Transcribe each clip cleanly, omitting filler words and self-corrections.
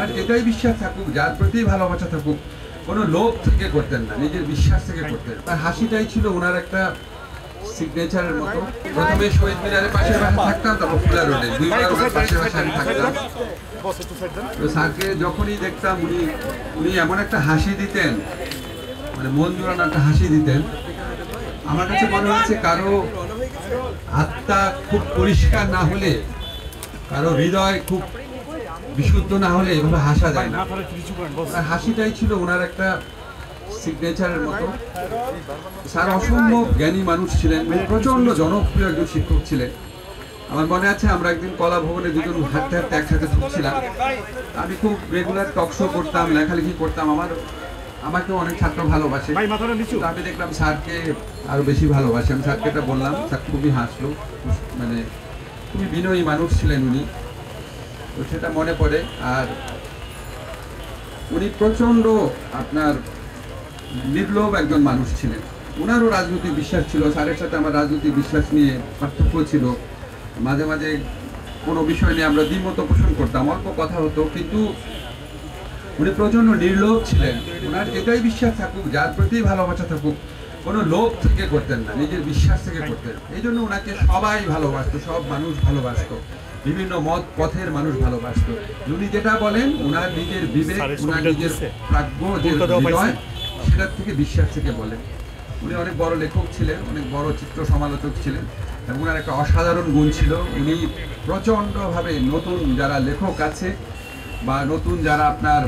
ওনার যেটাই বিশ্বাস থাকুক, যার প্রতি ভালোবাসা থাকুক, কোনো লোভ থেকে করতেন না, নিজের বিশ্বাস থেকে করতেন। তার হাসিটাই ছিল ওনার একটা সিগনেচারের মতো। প্রথমে শহীদ মিনারের পাশে থাকতাম, তারপর ফুলা রোডে, দুইবার ওনার পাশে আমি থাকতাম। তো স্যারকে যখনই দেখতাম উনি এমন একটা হাসি দিতেন, মানে মন জোড়ানো একটা হাসি দিতেন। আমার কাছে মনে হচ্ছে কারো আত্মা খুব পরিষ্কার না হলে, কারো হৃদয় খুব বিশুদ্ধ না হলে এভাবে হাসা যায় না। আর হাসিটাই ছিল ওনার একটা সিগনেচারের মতো। স্যার অসম্ভব জ্ঞানী মানুষ ছিলেন, প্রচন্ড জনপ্রিয় একজন শিক্ষক ছিলেন। আমার মনে আছে আমরা একদিন কলা ভবনে দুজন হাঁটতে হাঁটতে একসাথে ঢুকছিলাম। আমি খুব রেগুলার টক শো করতাম, লেখালেখি করতাম, আমাকেও অনেক ছাত্র ভালোবাসে। আমি দেখলাম স্যারকে আরো বেশি ভালোবাসে। আমি স্যারকে এটা বললাম, স্যার খুবই হাসলো, মানে খুবই বিনয়ী মানুষ ছিলেন উনি, তো সেটা মনে পড়ে। আর উনি প্রচন্ড আপনার নির্লোভ একজন মানুষ ছিলেন। ওনারও রাজনৈতিক বিশ্বাস ছিল, স্যারের সাথে আমার রাজনৈতিক বিশ্বাস নিয়ে পার্থক্য ছিল। মাঝে মাঝে কোনো বিষয় নিয়ে আমরা দ্বিমত পোষণ করতাম, অল্প কথা হতো, কিন্তু উনি প্রচন্ড নির্লোভ ছিলেন। ওনার যেটাই বিশ্বাস থাকুক, যার প্রতি ভালোবাসা থাকুক, কোনো লোভ থেকে করতেন না, নিজের বিশ্বাস থেকে করতেন। এই জন্য ওনাকে সবাই ভালোবাসতো, সব মানুষ ভালোবাসতো, বিভিন্ন মত পথের মানুষ ভালোবাসতো। উনি যেটা বলেন, ওনার নিজের বিবেক, ওনার নিজের প্রাজ্ঞ যে হৃদয়, সেটার থেকে বিশ্বাস থেকে বলেন। উনি অনেক বড় লেখক ছিলেন, অনেক বড় চিত্র সমালোচক ছিলেন, এবং ওনার একটা অসাধারণ গুণ ছিল, উনি প্রচণ্ডভাবে নতুন যারা লেখক আছে বা নতুন যারা আপনার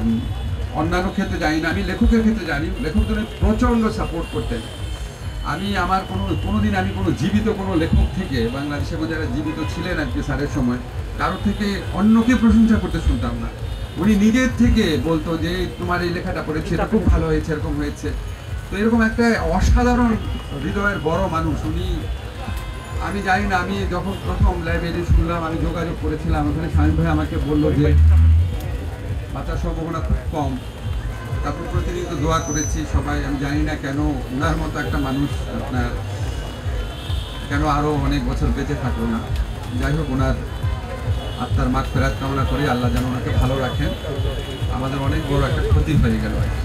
অন্যান্য ক্ষেত্রে জানি না, আমি লেখকের ক্ষেত্রে জানি, লেখকদের প্রচণ্ড সাপোর্ট করতেন। আমি আমার কোনোদিন আমি কোনো জীবিত কোনো লেখক থেকে, বাংলাদেশে যারা জীবিত ছিলেন আর কি স্যারের সময়, কারো থেকে অন্যকে প্রশংসা করতে শুনতাম না। উনি নিজের থেকে বলতো যে তোমার এই লেখাটা পড়েছি, এটা খুব ভালো হয়েছে, এরকম হয়েছে। তো এরকম একটা অসাধারণ হৃদয়ের বড় মানুষ উনি। আমি জানি না, আমি যখন প্রথম লাইব্রেরি শুনলাম, আমি যোগাযোগ করেছিলাম ওখানে, স্বামী ভাই আমাকে বললো যে বাঁচার সম্ভাবনা খুব কম। তারপর প্রতিনিয়ত দোয়া করেছি সবাই। আমি জানি না কেন ওনার মতো একটা মানুষ আপনার কেন আরও অনেক বছর বেঁচে থাকলো না। যাই হোক, ওনার আত্মার মাগফিরাত কামনা করি, আল্লাহ যেন ওনাকে ভালো রাখেন। আমাদের অনেক বড় একটা ক্ষতি হয়ে গেল আর কি।